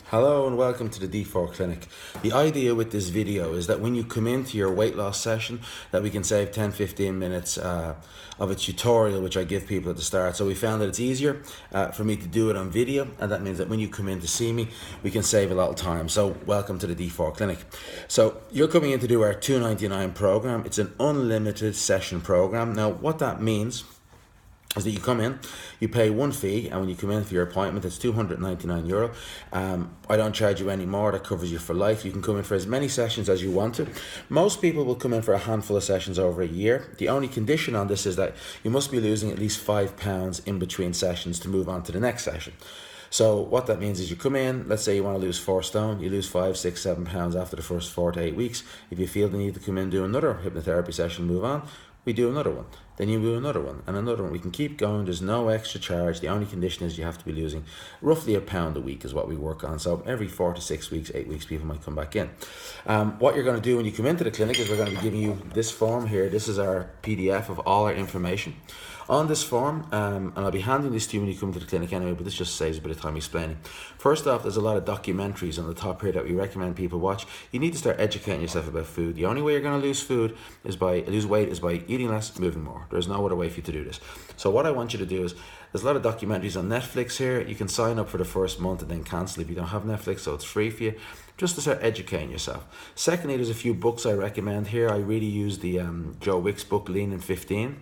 Hello and welcome to the D4 Clinic. The idea with this video is that when you come into your weight loss session, that we can save 10-15 minutes of a tutorial which I give people at the start. So we found that it's easier for me to do it on video, and that means that when you come in to see me, we can save a lot of time. So welcome to the D4 Clinic. So you're coming in to do our $299 program. It's an unlimited session program. Now what that means is that you come in, you pay one fee, and when you come in for your appointment, it's €299. I don't charge you any more. That covers you for life. You can come in for as many sessions as you want to. Most people will come in for a handful of sessions over a year. The only condition on this is that you must be losing at least 5 pounds in between sessions to move on to the next session. So what that means is you come in, let's say you want to lose 4 stone, you lose 5, 6, 7 pounds after the first 4 to 8 weeks. If you feel the need to come in, do another hypnotherapy session, move on, we do another one. Then you do another one and another one. We can keep going. There's no extra charge. The only condition is you have to be losing roughly £1 a week is what we work on. So every 4 to 6 weeks, 8 weeks, people might come back in. What you're going to do when you come into the clinic is we're going to be giving you this form here. This is our PDF of all our information. On this form, and I'll be handing this to you when you come to the clinic anyway, but this just saves a bit of time explaining. First off, there's a lot of documentaries on the top here that we recommend people watch. You need to start educating yourself about food. The only way you're going to lose weight is by eating less, moving more. There's no other way for you to do this. So what I want you to do is, there's a lot of documentaries on Netflix here. You can sign up for the first month and then cancel if you don't have Netflix, so it's free for you, just to start educating yourself. Secondly, there's a few books I recommend here. I really use the Joe Wick's book, Lean in 15.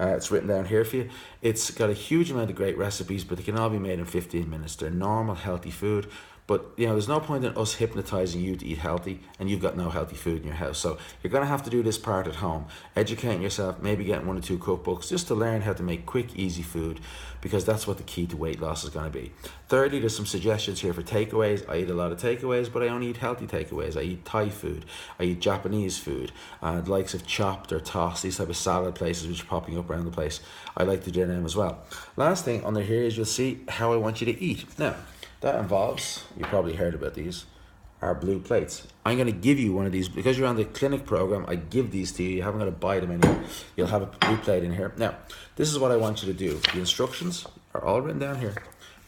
It's written down here for you. It's got a huge amount of great recipes, but they can all be made in 15 minutes. They're normal, healthy food. But there's no point in us hypnotizing you to eat healthy and you've got no healthy food in your house. So you're going to have to do this part at home, educating yourself, maybe getting 1 or 2 cookbooks just to learn how to make quick, easy food, because that's what the key to weight loss is going to be. Thirdly, there's some suggestions here for takeaways. I eat a lot of takeaways, but I only eat healthy takeaways. I eat Thai food. I eat Japanese food, the likes of chopped or tossed, these type of salad places which are popping up around the place. I like to do them as well. Last thing under here is you'll see how I want you to eat. Now, that involves, you probably heard about these, are blue plates. I'm going to give you one of these because you're on the clinic program. I give these to you. You haven't got to buy them anymore. You'll have a blue plate in here. Now, this is what I want you to do. The instructions are all written down here.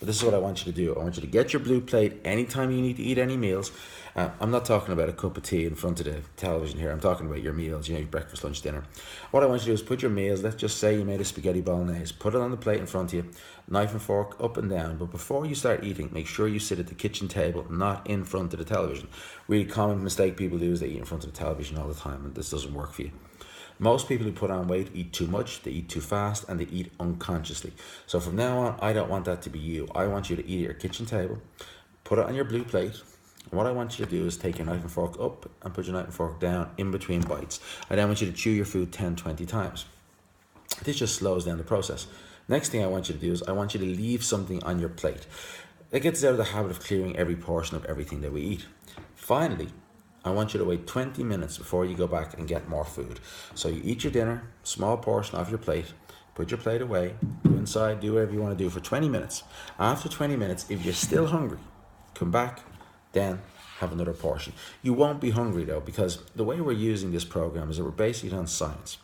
But this is what I want you to do. I want you to get your blue plate anytime you need to eat any meals. I'm not talking about a cup of tea in front of the television here. I'm talking about your meals, your breakfast, lunch, dinner. What I want you to do is put your meals, let's just say you made a spaghetti bolognese, put it on the plate in front of you, knife and fork up and down. But before you start eating, make sure you sit at the kitchen table, not in front of the television. Really common mistake people do is they eat in front of the television all the time, and this doesn't work for you. Most people who put on weight eat too much, they eat too fast, and they eat unconsciously. So from now on, I don't want that to be you. I want you to eat at your kitchen table, put it on your blue plate. And what I want you to do is take your knife and fork up and put your knife and fork down in between bites. I then want you to chew your food 10, 20 times. This just slows down the process. Next thing I want you to do is I want you to leave something on your plate. It gets out of the habit of clearing every portion of everything that we eat. Finally, I want you to wait 20 minutes before you go back and get more food. So you eat your dinner, small portion off your plate, put your plate away, go inside, do whatever you want to do for 20 minutes. After 20 minutes, if you're still hungry, come back, then have another portion. You won't be hungry though, because the way we're using this program is that we're basing it on science.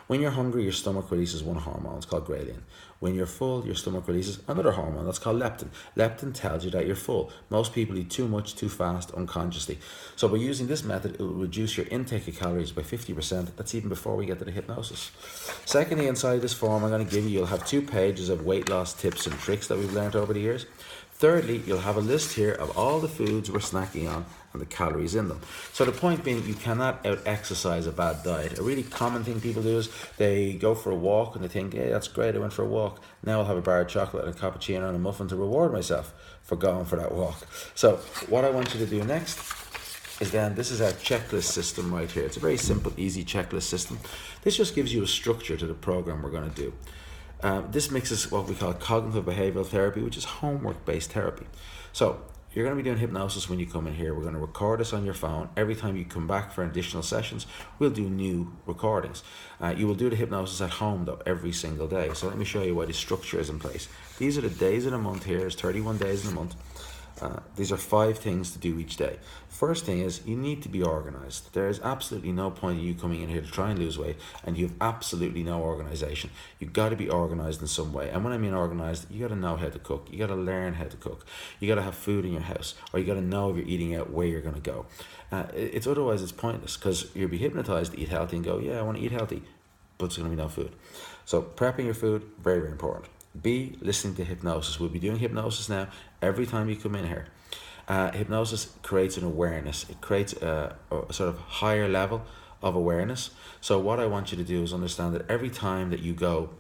When you're hungry, your stomach releases one hormone, it's called ghrelin. When you're full, your stomach releases another hormone, that's called leptin. Leptin tells you that you're full. Most people eat too much, too fast, unconsciously. So by using this method, it will reduce your intake of calories by 50%. That's even before we get to the hypnosis. Secondly, inside this form I'm going to give you, you'll have 2 pages of weight loss tips and tricks that we've learned over the years. Thirdly, you'll have a list here of all the foods we're snacking on and the calories in them. So the point being, you cannot out-exercise a bad diet. A really common thing people do is they go for a walk and they think, hey, that's great, I went for a walk. Now I'll have a bar of chocolate and a cappuccino and a muffin to reward myself for going for that walk. So what I want you to do next is then, this is our checklist system right here. It's a very simple, easy checklist system. This just gives you a structure to the program we're going to do. This mixes what we call cognitive behavioral therapy, which is homework-based therapy. So you're going to be doing hypnosis when you come in here. We're going to record this on your phone. Every time you come back for additional sessions, we'll do new recordings. You will do the hypnosis at home though, every single day. So let me show you why the structure is in place. These are the days of the month here. There's 31 days in a month. These are 5 things to do each day. First thing is you need to be organized. There is absolutely no point in you coming in here to try and lose weight and you have absolutely no organization. You've got to be organized in some way. And when I mean organized, you got to know how to cook. You got to learn how to cook. You got to have food in your house, or you got to know if you're eating out where you're going to go. It's otherwise it's pointless, because you'll be hypnotized to eat healthy and go, yeah, I want to eat healthy, but there's going to be no food. So prepping your food, very, very important. B, listening to hypnosis. We'll be doing hypnosis now every time you come in here. Hypnosis creates an awareness. It creates a sort of higher level of awareness. So what I want you to do is understand that every time that you go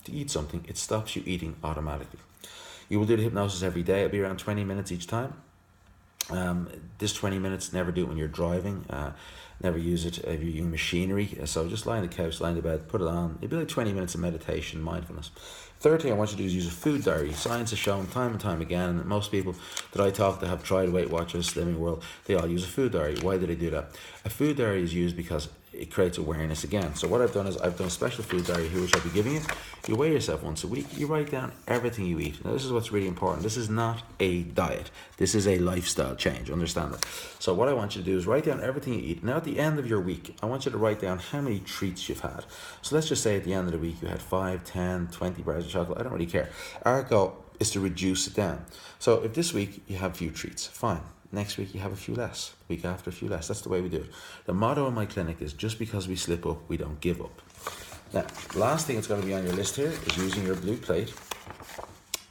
to eat something, it stops you eating automatically. You will do the hypnosis every day. It'll be around 20 minutes each time. This 20 minutes, never do it when you're driving. Never use it if you're using machinery. So just lie on the couch, lie in the bed, put it on. It'll be like 20 minutes of meditation, mindfulness. Third thing I want you to do is use a food diary. Science has shown time and time again, and most people that I talk to have tried Weight Watchers, Slimming World, they all use a food diary. Why do they do that? A food diary is used because it creates awareness again. So what I've done is I've done a special food diary here, which I'll be giving you. You weigh yourself once a week. You write down everything you eat. Now this is what's really important. This is not a diet. This is a lifestyle change. Understand that? So what I want you to do is write down everything you eat. Now at the end of your week, I want you to write down how many treats you've had. So let's just say at the end of the week you had 5, 10, 20 bars of chocolate. I don't really care. Our goal is to reduce it down. So if this week you have a few treats, fine. Next week you have a few less. Week after, a few less. That's the way we do it. The motto in my clinic is just because we slip up, we don't give up. Now, last thing that's going to be on your list here is using your blue plate.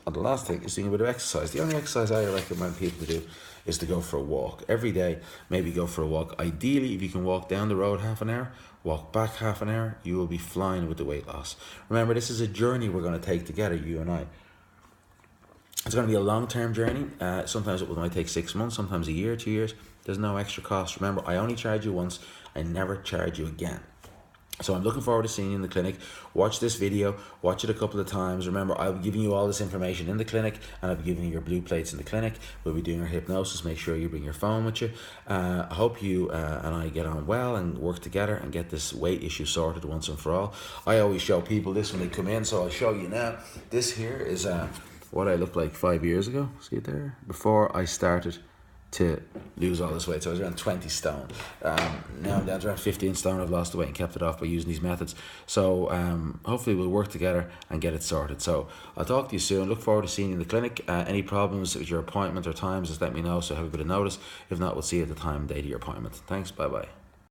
And the last thing is doing a bit of exercise. The only exercise I recommend people to do is to go for a walk. Every day, maybe go for a walk. Ideally, if you can walk down the road half an hour, walk back half an hour, you will be flying with the weight loss. Remember, this is a journey we're going to take together, you and I. It's going to be a long-term journey. Sometimes it might take 6 months, sometimes a year, 2 years. There's no extra cost. Remember, I only charge you once. I never charge you again. So I'm looking forward to seeing you in the clinic. Watch this video. Watch it a couple of times. Remember, I'll be giving you all this information in the clinic, and I'll be giving you your blue plates in the clinic. We'll be doing our hypnosis. Make sure you bring your phone with you. I hope you and I get on well and work together and get this weight issue sorted once and for all. I always show people this when they come in, so I'll show you now. This here is what I looked like 5 years ago. See it there? Before I started to lose all this weight. So I was around 20 stone. Now I'm down to around 15 stone. I've lost the weight and kept it off by using these methods. So hopefully we'll work together and get it sorted. So I'll talk to you soon. Look forward to seeing you in the clinic. Any problems with your appointment or times, just let me know so I have a bit of notice. If not, we'll see you at the time and date of your appointment. Thanks. Bye bye.